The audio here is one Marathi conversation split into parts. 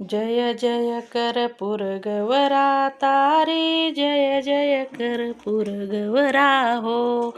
जय जय कर्पूर गवरा तारी, जय जय कर्पूर गवरा हो.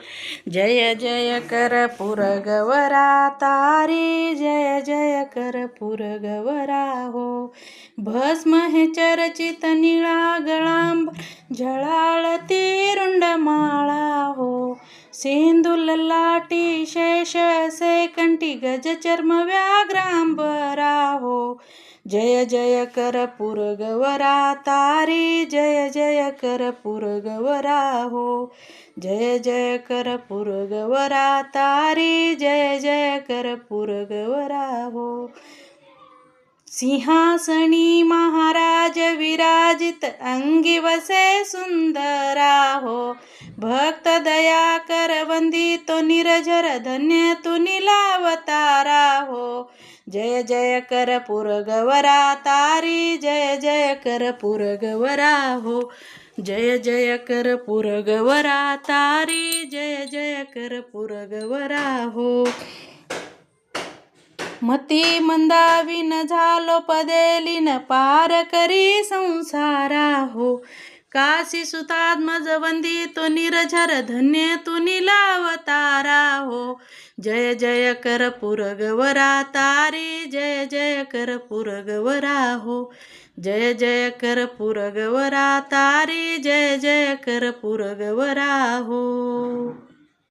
जय जय कर्पूर गवरा तारी, जय जय कर्पूर गवरा हो. भस्म हे चर्चित निळा गळांबर, झळाळती रुंड माळा हो. सिंधू ललाटी शेष असे कंठी, गज चर्म व्याघ्रांबरा हो. जय जय कर्पूर गवरा तारी, जय जय कर्पूर गवरा हो. जय जय कर्पूर गवरा तारी, जय जय कर्पूर गवरा हो. सिंहासनी महाराज विराजित, अंगी वसे सुंदरा हो. भक्त दया कर वंदितो निरझर, धन्य तू नीलावतारा हो. जय जय कर्पूर गवरा तारी, जय जय कर्पूर गवरा हो. जय जय कर्पूर गवरा तारी, जय जय कर्पूर गवरा हो. मती मंदाविन झालो पदेलीन, पार करी संसारा हो. काशी सुतात्मज वंदितो निरझर, धन्य तू नीलावतारा हो. जय जय कर्पूर गवरा तारी, जय जय कर्पूर गवरा हो. जय जय कर्पूर गवरा तारी, जय जय कर्पूर गवरा हो.